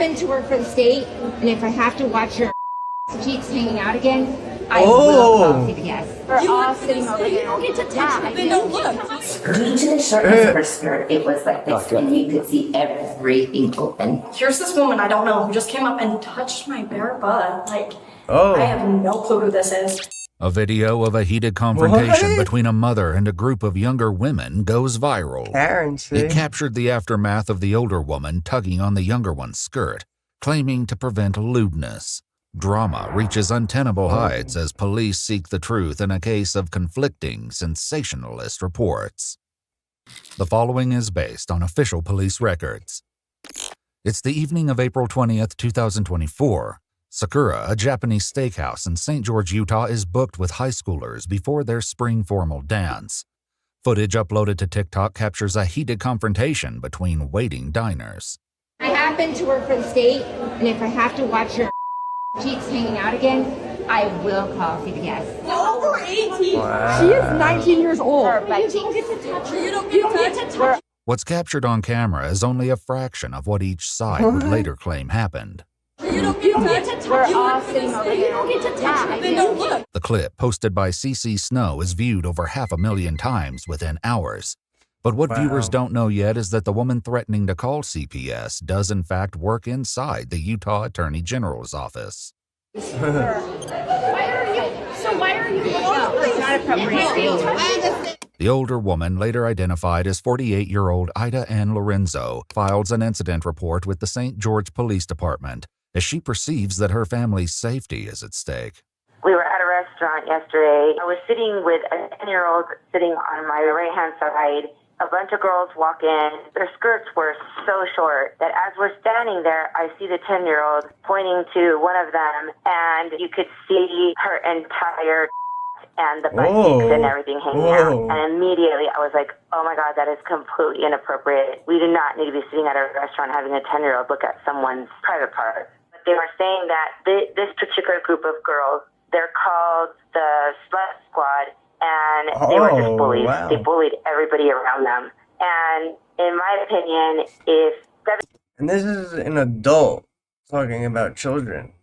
happen to work for the state, and if I have to watch your cheeks hanging out again, I will call CPS. We're all sitting over there. You don't get to touch the window. Look. Due to the shortness of her skirt, it was like this, and you could see everything open. Here's this woman I don't know who just came up and touched my bare butt. Like, I have no clue who this is. A video of a heated confrontation between a mother and a group of younger women goes viral. It captured the aftermath of the older woman tugging on the younger one's skirt, claiming to prevent lewdness. Drama reaches untenable heights as police seek the truth in a case of conflicting, sensationalist reports. The following is based on official police records. It's the evening of April 20th, 2024. Sakura, a Japanese steakhouse in St. George, Utah, is booked with high schoolers before their spring formal dance. Footage uploaded to TikTok captures a heated confrontation between waiting diners. I happen to work for the state, and if I have to watch your cheeks hanging out again, I will call CPS. Over 18. Wow. She is 19 years old. But you don't get to touch her. You don't get to touch her. What's captured on camera is only a fraction of what each side would later claim happened. You don't get to touch her. We're all sitting over there. You don't get to touch the window. Look. The clip, posted by CC Snow, is viewed over 500,000 times within hours. But what viewers don't know yet is that the woman threatening to call CPS does in fact work inside the Utah Attorney General's office. Why are you? No, it's not appropriate. The older woman, later identified as 48-year-old Ida Ann Lorenzo, files an incident report with the St. George Police Department as she perceives that her family's safety is at stake. We were at a restaurant yesterday. I was sitting with a 10-year-old sitting on my right-hand side. A bunch of girls walk in. Their skirts were so short that as we're standing there, I see the 10-year-old pointing to one of them, and you could see her entire and the butt cheeks and everything hanging out. And immediately I was like, oh my God, that is completely inappropriate. We do not need to be sitting at a restaurant having a 10-year-old look at someone's private parts. But they were saying that this particular group of girls, they're called the Slut Squad, and they were just bullies. Wow. They bullied everybody around them. And in my opinion, if... And this is an adult talking about children.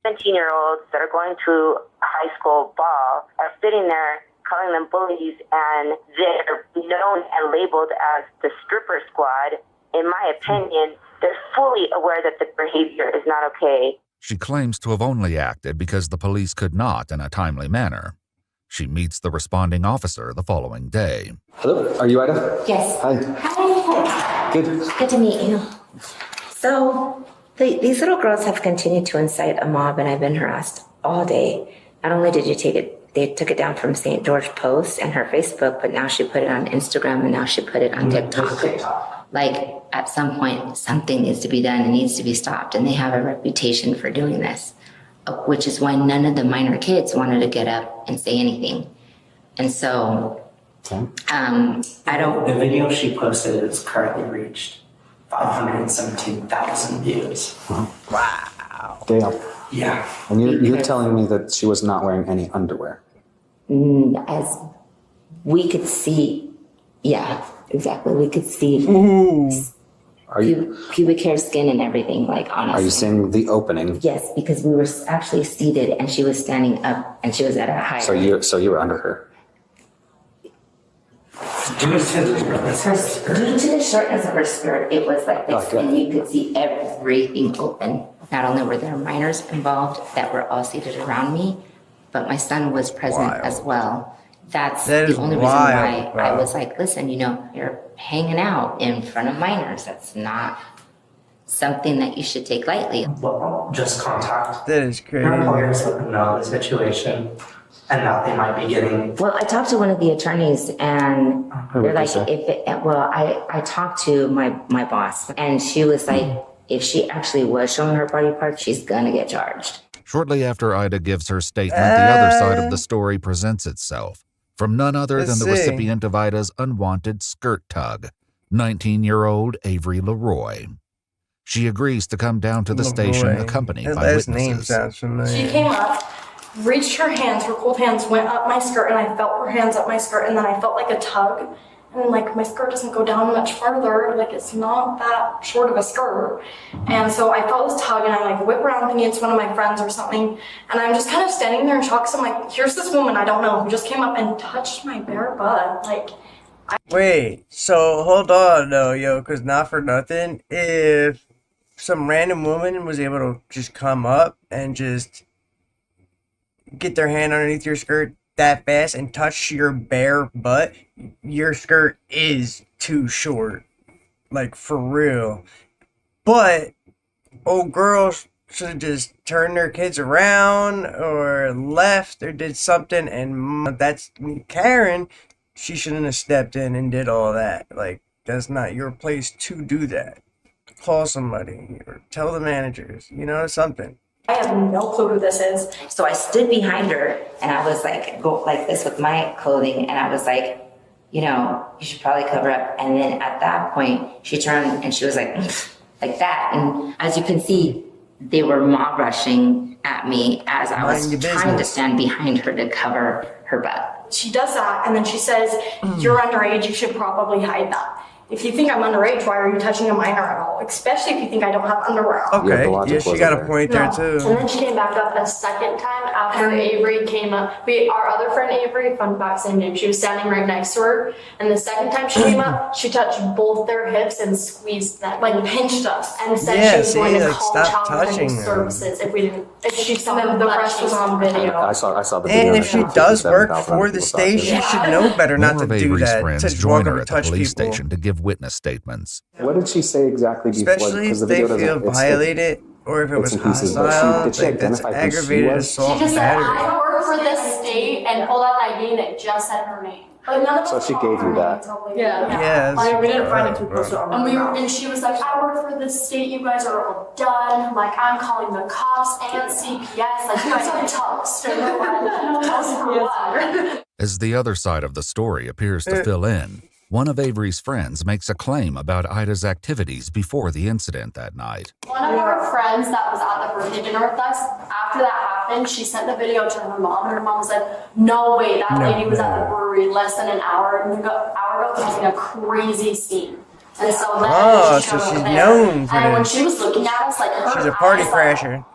17-year-olds that are going to a high school ball are sitting there calling them bullies, and they're known and labeled as the stripper squad. In my opinion, they're fully aware that the behavior is not okay. She claims to have only acted because the police could not in a timely manner. She meets the responding officer the following day. Hello, are you Ida? Yes. Hi. Hi. Good to meet you. So, these little girls have continued to incite a mob, and I've been harassed all day. Not only did they took it down from St. George Post and her Facebook, but now she put it on Instagram, and now she put it on TikTok. Like, at some point, something needs to be done and needs to be stopped, and they have a reputation for doing this, which is why none of the minor kids wanted to get up and say anything. And so, I don't... The video she posted has currently reached 517,000 views. Wow. Damn. Yeah. And you're telling me that she was not wearing any underwear? As we could see, yeah, exactly. We could see pubic hair, skin, and everything, like, honestly. Are you saying the opening? Yes, because we were actually seated and she was standing up and she was at a higher. So you were under her? Due to the shortness of her skirt, it was like this, and you could see everything open. Not only were there minors involved that were all seated around me, but my son was present as well. That's the only reason why I was like, listen, you're hanging out in front of minors. That's not something that you should take lightly. Well, just contact That is crazy. your employers, let them know the situation, and that they might be getting... Well, I talked to one of the attorneys, and they're like, I talked to my boss, and she was like, if she actually was showing her body parts, she's gonna get charged. Shortly after Ida gives her statement, the other side of the story presents itself from none other than the recipient of Ida's unwanted skirt tug, 19-year-old Avery Leroy. She agrees to come down to the station accompanied by witnesses. Name sounds familiar. She came up, reached her hands, her cold hands went up my skirt, and I felt her hands up my skirt, and then I felt like a tug, And like my skirt doesn't go down much farther, like it's not that short of a skirt. And so I felt this tug and I like whip around thinking it's one of my friends or something. And I'm just kind of standing there in shock. So I'm like, here's this woman I don't know who just came up and touched my bare butt. Like, Wait, so hold on though, yo, because not for nothing, if some random woman was able to just come up and just get their hand underneath your skirt that fast and touch your bare butt, your skirt is too short. Like, for real. But old girls should have just turned their kids around or left or did something, and that's Karen. She shouldn't have stepped in and did all that. Like, that's not your place to do that. Call somebody or tell the managers, something. I have no clue who this is. So I stood behind her and I was like, go like this with my clothing. And I was like, you should probably cover up. And then at that point, she turned and she was like like that. And as you can see, they were mob rushing at me as I was trying to stand behind her to cover her butt. She does that, and then she says, you're underage, you should probably hide that. If you think I'm underage, why are you touching a minor at all? Especially if you think I don't have underwear on. Okay, yeah, she got a point there too. And then she came back up a second time after Avery came up. Our other friend Avery, fun fact, same name, she was standing right next to her. And the second time she came up, she touched both their hips and squeezed them. Like pinched us. And said she was going to call Child Protective Services if she saw them. The rest was on video. I saw the video. And if she does work for the state, she should know better not to do that. Friends join her at the police station to give witness statements. What did she say exactly before? Especially if they feel violated or if it was hostile, did she like that's identify who she aggravated was? assault She just said, battery. I work for this state, and pulled out an ID and it just said her name. Like none of So us she saw gave her you that. until later. Yeah. Yes. Like we didn't find it too close to our And she was like, I work for this state, you guys are all done. Like, I'm calling the cops and CPS. Like, you guys are toast. And they're like, toast for what? As the other side of the story appears to fill in, one of Avery's friends makes a claim about Ida's activities before the incident that night. One of our friends that was at the birthday dinner with us, after that happened, she sent the video to her mom. Her mom said, no way, that lady was at the brewery less than an hour ago causing a crazy scene. And so then she she's known for and when this. she was looking at us, like her She's a party eyes, crasher.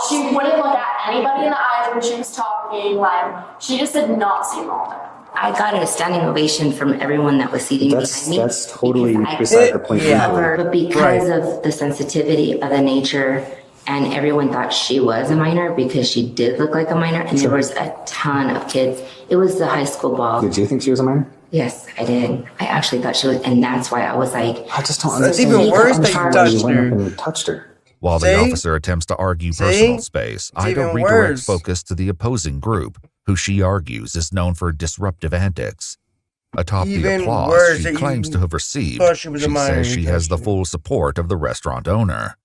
She wouldn't look at anybody in the eyes when she was talking. Like, she just did not seem all there. I got a standing ovation from everyone that was seating behind me. That's totally because I beside the point. Yeah. but because of the sensitivity of the nature, and everyone thought she was a minor because she did look like a minor, and there was a ton of kids. It was the high school ball. Did you think she was a minor? Yes, I did. I actually thought she was, and that's why I was like, I just don't That's understand. even worse that you touched You went up her. and touched her. While the officer attempts to argue personal space, Ida even redirects worse. focus to the opposing group, who she argues is known for disruptive antics. Atop the Even applause worse she that you claims to have received, thought she was a minor, says she you has the touched her. full support of the restaurant owner.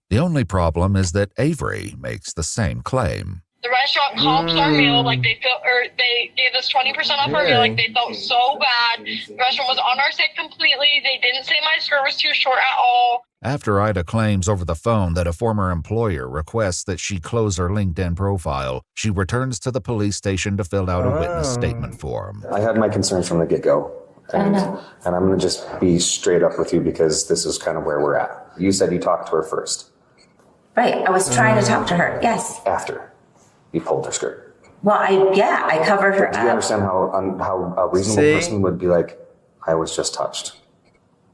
The only problem is that Avery makes the same claim. The restaurant comped our meal, like they gave us 20% off our meal, like they felt so bad. The restaurant was on our side completely. They didn't say my skirt was too short at all. After Ida claims over the phone that a former employer requests that she close her LinkedIn profile, she returns to the police station to fill out a witness statement form. I had my concerns from the get-go. And I'm going to just be straight up with you because this is kind of where we're at. You said you talked to her first. right, I was trying to talk to her. Yes. After you pulled her skirt. Well, I covered her Do you up. understand how a reasonable person would be like, I was just touched?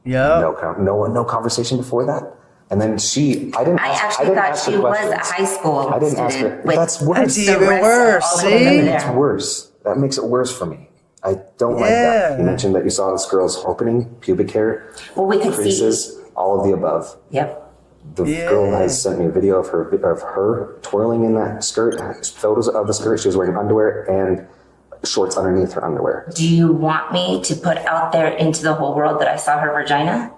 Yeah. No conversation before that? And then I actually thought she was a high school I didn't ask her. student. with That's worse. That's the even rest of worse, all of see? them over That's there. worse. That makes it worse for me. I don't like that. Yeah. You mentioned that you saw this girl's opening, pubic hair, Well, we could see. creases, all of the above. Yep. The girl has sent me a video of her twirling in that skirt, photos of the skirt. She was wearing underwear and shorts underneath her underwear. Do you want me to put out there into the whole world that I saw her vagina?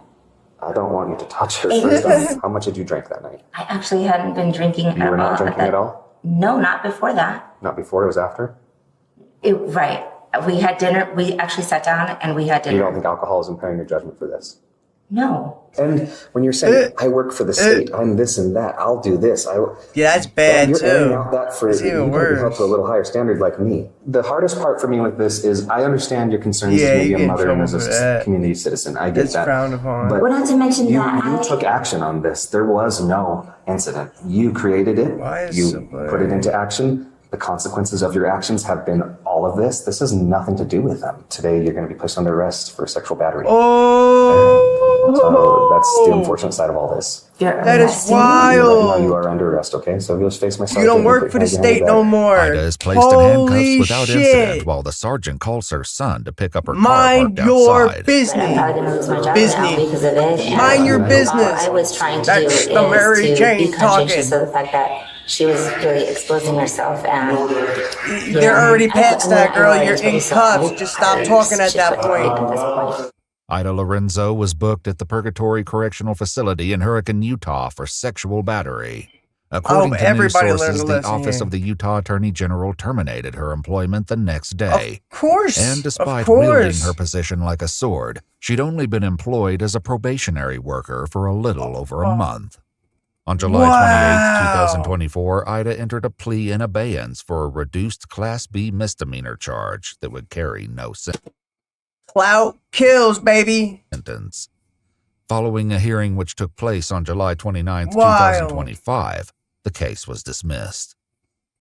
I don't want you to touch her first off. How much did you drink that night? I actually hadn't been drinking at all. You were not drinking at all? No, not before that. Not before, it was after? Right. We had dinner. We actually sat down and we had You dinner. don't think alcohol is impairing your judgment for this? No. And when you're saying, I work for the state, I'm this and that, I'll do this. Yeah, that's bad you're too. airing out that for It's even you gotta be held worse. to a little higher standard like me. The hardest part for me with this is I understand your concerns Yeah, as maybe you a get in mother and trouble as for a that. community citizen. I get It's that. frowned upon. But Well, not to mention you that took action on this. There was no incident. You created it. Why is You so bad? put it into action. The consequences of your actions have been all of this. This has nothing to do with them. Today, you're going to be placed under arrest for sexual battery. So that's the unfortunate side of all this. That is No, wild. you are under arrest, okay? So you'll just face my You sergeant don't and work put for the hands behind state your no back. more. Ida is placed in handcuffs without incident while the sergeant calls her son to pick up her car Mind parked your outside. business. I'm probably gonna lose my job Business. now because of it. And Mind your all business. I was trying to That's do the is Mary to Jane be conscientious talking. of the fact that she was really exposing herself, and They're already past that, girl. I You're in cuffs. Just stop talking at that point. Ida Lorenzo was booked at the Purgatory Correctional Facility in Hurricane, Utah for sexual battery. According to news everybody learned sources, a the lesson Office here. of the Utah Attorney General terminated her employment the next day. Of course. And despite of course. wielding her position like a sword, she'd only been employed as a probationary worker for a little over a month. On July 28, 2024, Ida entered a plea in abeyance for a reduced Class B misdemeanor charge that would carry no Clout kills, baby. sentence. Following a hearing which took place on July 29, Wild. 2025, the case was dismissed.